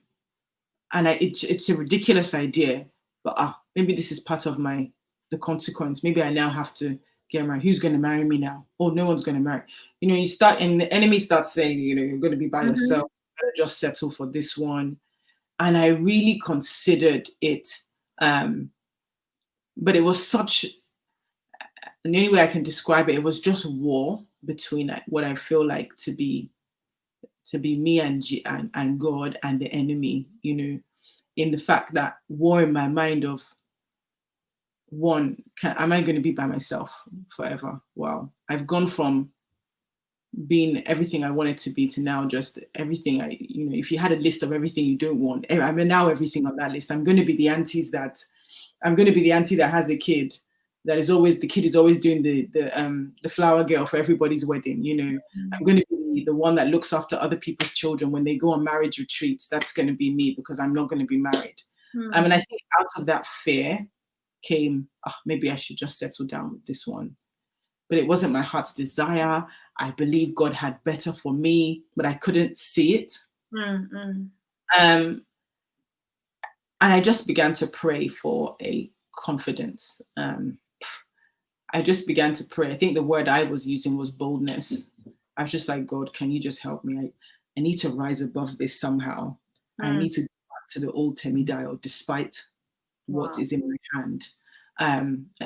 it's a ridiculous idea, but maybe this is part of the consequence. Maybe I now have to get married. Who's going to marry me now? Oh, no one's going to marry. You start, and the enemy starts saying, you're going to be by yourself. Just settle for this one. And I really considered it, but it was such, and the only way I can describe it, it was just war between what I feel like to be me and God and the enemy, in the fact that war in my mind of, one, am I going to be by myself forever? Wow. I've gone from being everything I wanted to be to now just everything if you had a list of everything you don't want, I'm now everything on that list. I'm going to be the auntie that has a kid that is always, the kid is always doing the flower girl for everybody's wedding. I'm going to be the one that looks after other people's children when they go on marriage retreats. That's going to be me, because I'm not going to be married. I mean, I think out of that fear came, maybe I should just settle down with this one. But it wasn't my heart's desire. I believe God had better for me, but I couldn't see it. And I just began to pray for a confidence. I just began to pray. I think the word I was using was boldness. I was just like, God, can you just help me? I need to rise above this somehow. I need to go back to the old Temidayo, despite what is in my hand.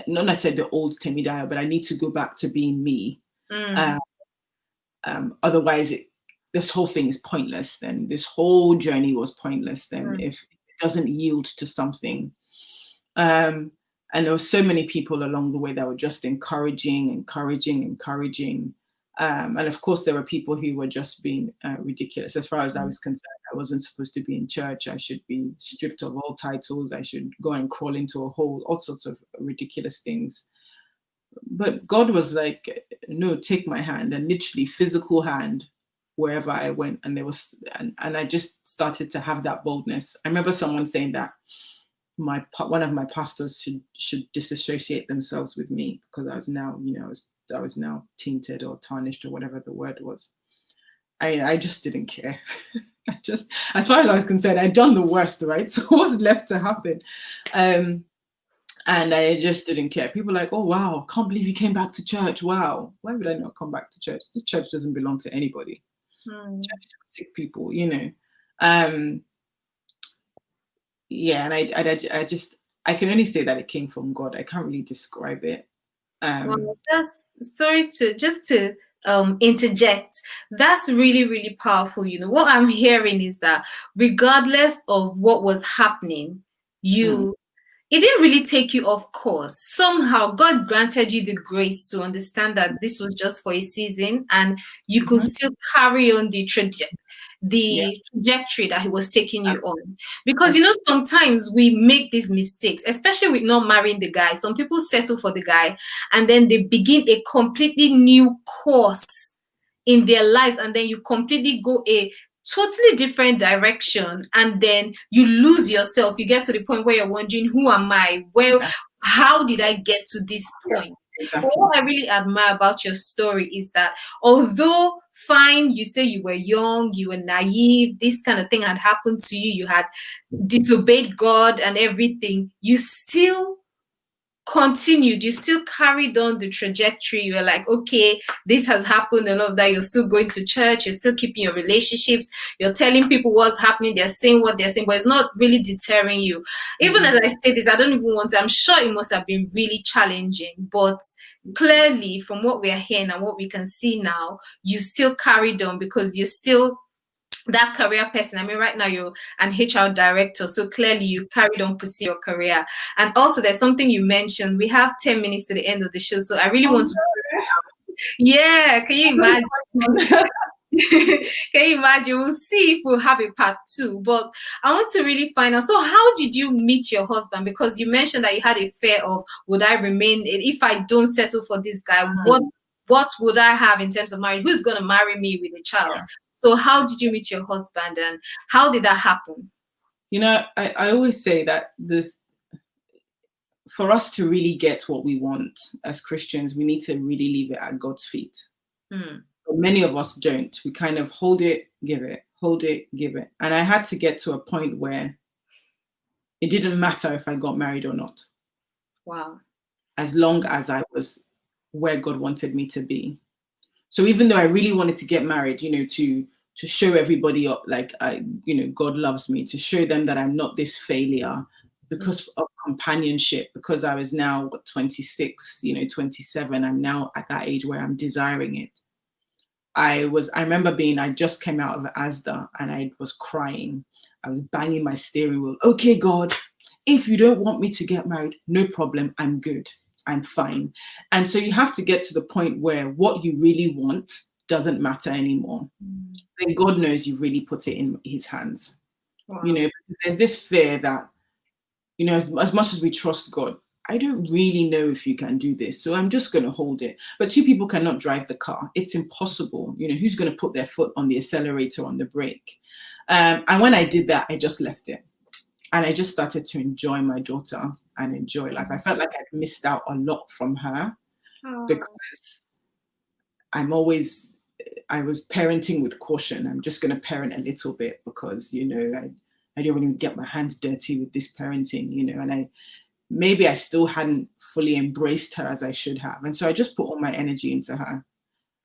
Not necessarily the old Temidayo, but I need to go back to being me. Otherwise, this whole thing is pointless. Then this whole journey was pointless. Then if it doesn't yield to something. And there were so many people along the way that were just encouraging. And of course, there were people who were just being ridiculous. As far as I was concerned, I wasn't supposed to be in church. I should be stripped of all titles. I should go and crawl into a hole, all sorts of ridiculous things. But God was like, no, take my hand, and literally physical hand wherever I went. And and I just started to have that boldness. I remember someone saying that one of my pastors should disassociate themselves with me, because I was now, I was now tainted or tarnished or whatever the word was. I just didn't care. As far as I was concerned, I'd done the worst, right? So what's left to happen? And I just didn't care. People were like, oh, wow, can't believe you came back to church. Wow. Why would I not come back to church? This church doesn't belong to anybody. Church is for sick people, yeah, and I can only say that it came from God. I can't really describe it. Well, just to interject. That's really, really powerful. What I'm hearing is that regardless of what was happening, it didn't really take you off course. Somehow God granted you the grace to understand that this was just for a season, and you could still carry on the trajectory that he was taking you on. Because sometimes we make these mistakes, especially with not marrying the guy. Some people settle for the guy and then they begin a completely new course in their lives, and then you completely go a totally different direction, and then you lose yourself. You get to the point where you're wondering, who am I? How did I get to this point? Exactly. what I really admire about your story is that although fine, you say you were young, you were naive, this kind of thing had happened to you, you had disobeyed God and everything, you still continued, you still carried on the trajectory. You were like, okay, this has happened and all of that. You're still going to church, you're still keeping your relationships, you're telling people what's happening, they're saying what they're saying, but it's not really deterring you. Even as I say this, I don't even want to, I'm sure it must have been really challenging, but clearly from what we are hearing and what we can see now, you still carried on because you're still that career person. I mean, right now you're an HR director, so clearly you carried on pursuing your career. And also, there's something you mentioned. We have 10 minutes to the end of the show, so I really want to. Yeah, can you imagine? Can you imagine? We'll see if we'll have a part 2. But I want to really find out. So, how did you meet your husband? Because you mentioned that you had a fear of, would I remain if I don't settle for this guy? What would I have in terms of marriage? Who's going to marry me with a child? Yeah. So how did you meet your husband and how did that happen? You know, I always say that for us to really get what we want as Christians, we need to really leave it at God's feet. But many of us don't. We kind of hold it, give it, hold it, give it. And I had to get to a point where it didn't matter if I got married or not. Wow. As long as I was where God wanted me to be. So even though I really wanted to get married, you know, to show everybody up, like, God loves me, to show them that I'm not this failure because of companionship, because I was now 26, 27. I'm now at that age where I'm desiring it. I remember I just came out of ASDA and I was crying. I was banging my steering wheel. Okay, God, if you don't want me to get married, no problem. I'm good. I'm fine. And so you have to get to the point where what you really want doesn't matter anymore. Then God knows you've really put it in his hands. Wow. Because there's this fear that, as much as we trust God, I don't really know if you can do this, so I'm just going to hold it. But 2 people cannot drive the car. It's impossible. Who's going to put their foot on the accelerator, on the brake? And when I did that, I just left it. And I just started to enjoy my daughter and enjoy life. I felt like I'd missed out a lot from her because I was parenting with caution. I'm just going to parent a little bit because, I don't want to get my hands dirty with this parenting, and maybe I still hadn't fully embraced her as I should have. And so I just put all my energy into her.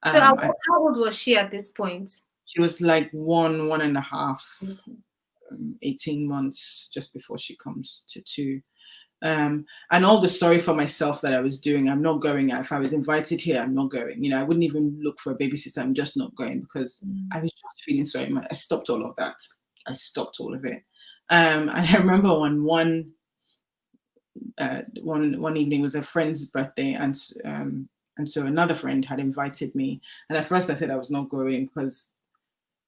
So how old was she at this point? She was like 1.5, 18 months just before she comes to 2. And all the sorry for myself that I was doing, I'm not going. If I was invited here, I'm not going. I wouldn't even look for a babysitter. I'm just not going because I was just feeling sorry. I stopped all of that. I stopped all of it. And I remember on one evening was a friend's birthday, and so another friend had invited me. And at first I said I was not going because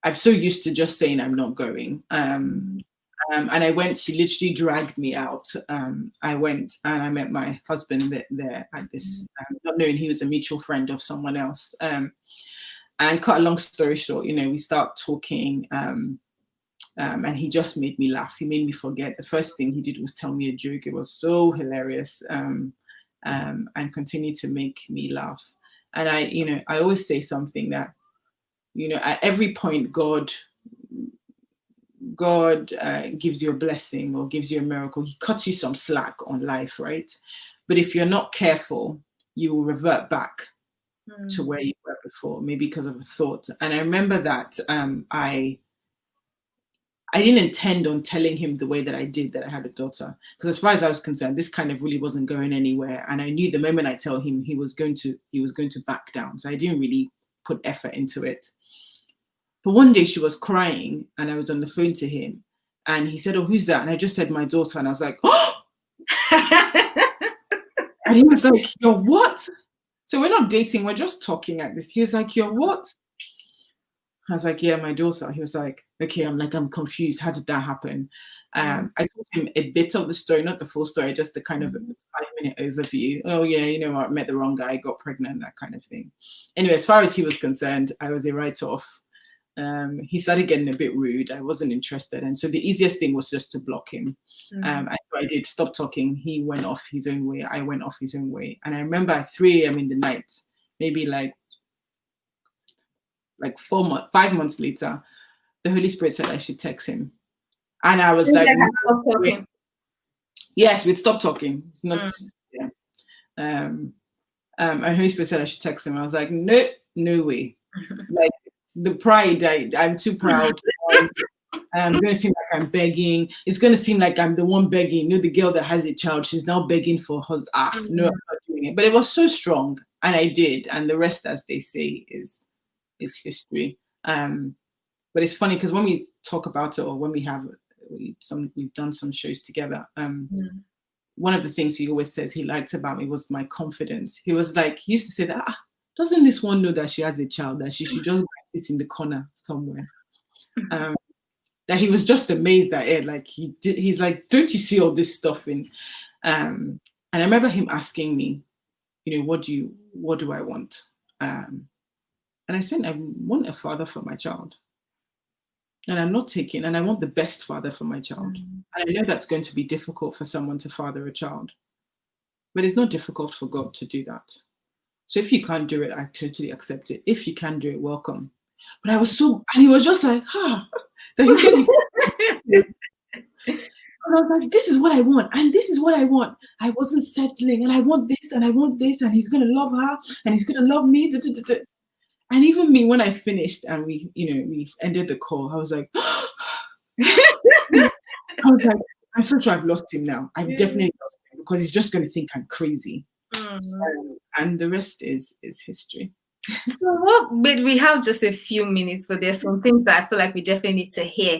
I'm so used to just saying I'm not going. And I went. She literally dragged me out. I went and I met my husband there at this, not knowing he was a mutual friend of someone else. And cut a long story short, we start talking. And he just made me laugh. He made me forget. The first thing he did was tell me a joke. It was so hilarious, and continued to make me laugh. And I always say something that, at every point, God gives you a blessing or gives you a miracle. He cuts you some slack on life, right? But if you're not careful, you will revert back to where you were before, maybe because of a thought. And I remember that I didn't intend on telling him the way that I did that I had a daughter, because as far as I was concerned, this kind of really wasn't going anywhere. And I knew the moment I tell him, he was going to back down. So I didn't really put effort into it. But one day she was crying and I was on the phone to him and he said, "Oh, who's that?" And I just said, "My daughter." And I was like, "Oh!" And he was like, "You're what?" So we're not dating, we're just talking like this. He was like, "You're what?" I was like, "Yeah, my daughter." He was like, "Okay." I'm like, "I'm confused. How did that happen?" I told him a bit of the story, not the full story, just the kind of 5-minute overview. "Oh yeah, I met the wrong guy, got pregnant," that kind of thing. Anyway, as far as he was concerned, I was a write-off. he started getting a bit rude. I wasn't interested. And so the easiest thing was just to block him. And so I did stop talking. He went off his own way. I went off his own way. And I remember at 3 a.m. in the night, maybe like 5 months later, the Holy Spirit said I should text him. And I was like, stop talking. Yes, we'd stop talking. It's not, yeah. And Holy Spirit said I should text him. I was like, no way. Like the pride, I'm too proud. I'm going to seem like I'm begging. It's going to seem like I'm the one begging. You know, the girl that has a child, she's now begging for her. No, I'm not doing it. But it was so strong, and I did. And the rest, as they say, is history. But it's funny because when we talk about it, or when we've done some shows together. One of the things he always says he liked about me was my confidence. He was like, he used to say that, doesn't this one know that she has a child, that she should just go sit in the corner somewhere? That he was just amazed at it. Like he's like, don't you see all this stuff in? And I remember him asking me, you know, what do I want? And I said, I want a father for my child. And I'm not taking, and I want the best father for my child. And I know that's going to be difficult for someone to father a child, but it's not difficult for God to do that. So if you can't do it, I totally accept it. If you can do it, welcome. But I was and he was just like, that he said, and I was like, this is what I want, and this is what I want. I wasn't settling, and I want this, and I want this, and he's going to love her, and he's going to love me. And even me, when I finished and we ended the call, I was like, I'm so sure I've lost him now. I've definitely lost him because he's just going to think I'm crazy. And the rest is history. So we have just a few minutes, but there's some things that I feel like we definitely need to hear.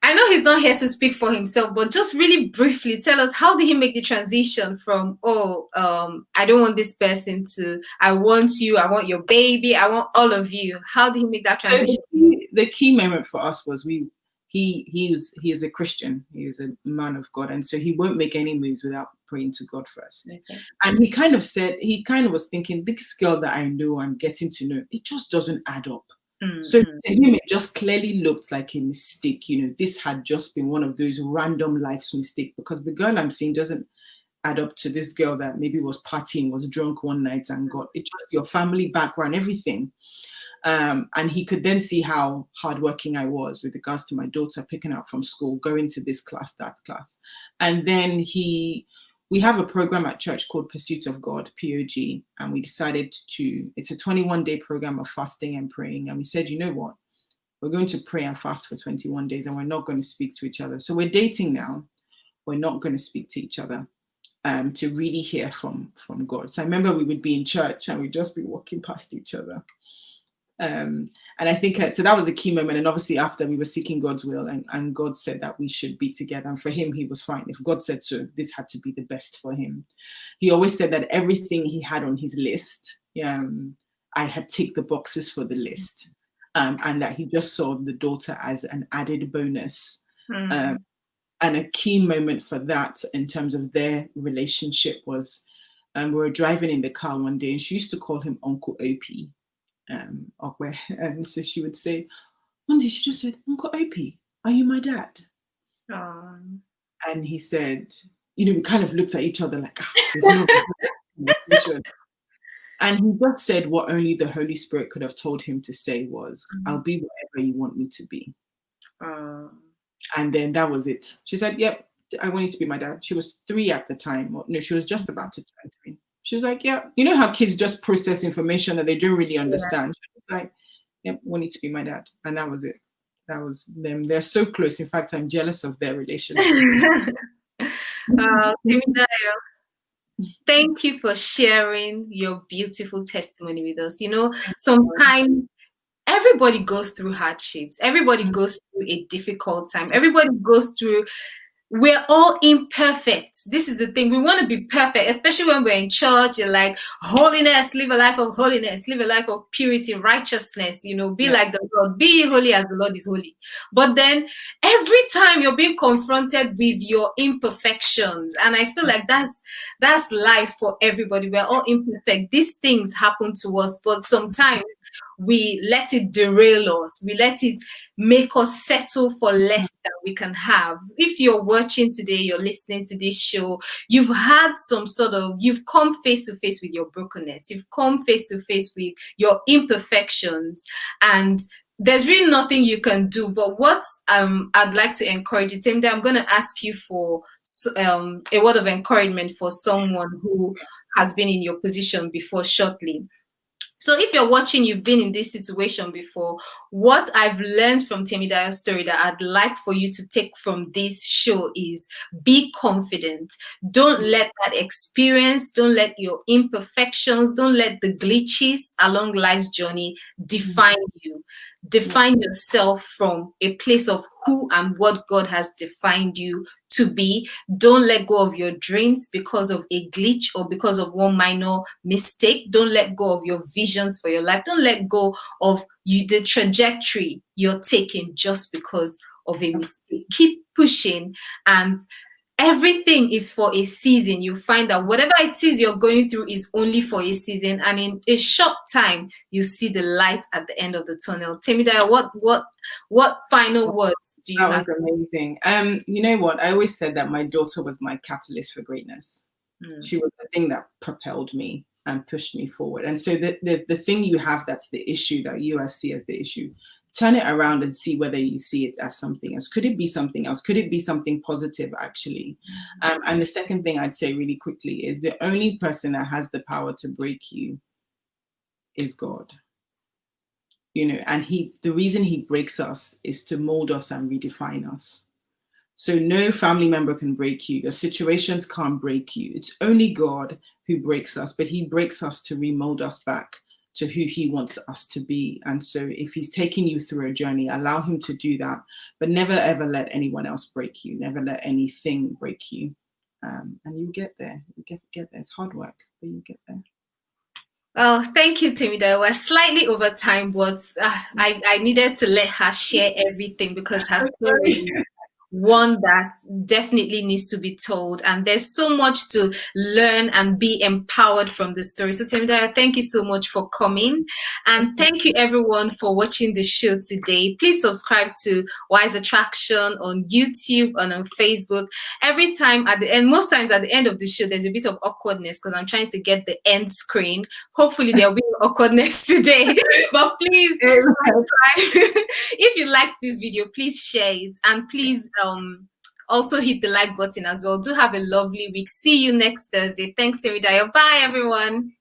I know he's not here to speak for himself, but just really briefly tell us, how did he make the transition from, I don't want this person, to I want you, I want your baby, I want all of you? How did he make that transition? The key moment for us was he is a Christian, he is a man of God, and so he won't make any moves without praying to God first. Okay. And he kind of was thinking, this girl that I know, I'm getting to know, it just doesn't add up. So to him, it just clearly looked like a mistake. You know, this had just been one of those random life's mistakes, because the girl I'm seeing doesn't add up to this girl that maybe was partying, was drunk one night and got it. Just your family background, everything. And he could then see how hardworking I was with regards to my daughter picking up from school, going to this class, that class. And then we have a program at church called Pursuit of God, POG, and we decided it's a 21-day program of fasting and praying. And we said, you know what, we're going to pray and fast for 21 days and we're not going to speak to each other. So we're dating now. We're not going to speak to each other to really hear from God. So I remember we would be in church and we'd just be walking past each other. And I think, so that was a key moment. And obviously after, we were seeking God's will, and God said that we should be together. And for him, he was fine. If God said so, this had to be the best for him. He always said that everything he had on his list, I had ticked the boxes for the list. And that he just saw the daughter as an added bonus. And a key moment for that in terms of their relationship was, we were driving in the car one day, and she used to call him Uncle OP. And so she would say, one day she just said, Uncle Opie, are you my dad? And he said, we kind of looked at each other like, and he just said what only the Holy Spirit could have told him to say was, I'll be whatever you want me to be. And then that was it. She said, yep, I want you to be my dad. She was 3 at the time. No, she was just about to turn 3. She was like, yeah, you know how kids just process information that they don't really understand. She was like, yep, want you to be my dad. And that was it. That was them. They're so close. In fact, I'm jealous of their relationship. Temidayo, thank you for sharing your beautiful testimony with us. Sometimes everybody goes through hardships. Everybody goes through a difficult time. Everybody goes through, we're all imperfect. This is the thing. We want to be perfect, especially when we're in church. You're like, holiness, live a life of holiness, live a life of purity, righteousness, be like the Lord, be holy as the Lord is holy. But then every time you're being confronted with your imperfections, and I feel like that's life for everybody. We're all imperfect. These things happen to us, but sometimes we let it derail us. We let it make us settle for less than we can have. If you're watching today, you're listening to this show, you've you've come face to face with your brokenness. You've come face to face with your imperfections, and there's really nothing you can do. But what I'd like to encourage you, Tim, I'm going to ask you for a word of encouragement for someone who has been in your position before shortly. So if you're watching, you've been in this situation before, what I've learned from Temidayo's story that I'd like for you to take from this show is be confident. Don't let that experience, don't let your imperfections, don't let the glitches along life's journey define you. Define yourself from a place of who and what God has defined you to be. Don't let go of your dreams because of a glitch or because of one minor mistake. Don't let go of your visions for your life. Don't let go of the trajectory you're taking just because of a mistake. Keep pushing, and everything is for a season. You find that whatever it is you're going through is only for a season, and in a short time you see the light at the end of the tunnel. Temidayo, what final words do you have? That was amazing. You know what? I always said that my daughter was my catalyst for greatness. She was the thing that propelled me and pushed me forward. And so the thing you have that's the issue that you see as the issue, turn it around and see whether you see it as something else. Could it be something else? Could it be something positive, actually? And the second thing I'd say really quickly is the only person that has the power to break you is God. You know, and the reason he breaks us is to mold us and redefine us. So no family member can break you. Your situations can't break you. It's only God who breaks us, but he breaks us to remold us back to who he wants us to be. And so if he's taking you through a journey, allow him to do that, but never ever let anyone else break you. Never let anything break you. And you get there. You get there. It's hard work, but you get there. Well, thank you, Temidayo. We're slightly over time, but I needed to let her share everything because her story is one that definitely needs to be told, and there's so much to learn and be empowered from the story. So Temidayo, thank you so much for coming, and thank you everyone for watching the show today. Please subscribe to Wise Attraction on YouTube and on Facebook. Every time at the end, most times at the end of the show, there's a bit of awkwardness because I'm trying to get the end screen. Hopefully there'll be no awkwardness today, but please subscribe. If you liked this video, please share it, and please also hit the like button as well. Do have a lovely week. See you next Thursday. Thanks, Temidayo. Bye, everyone.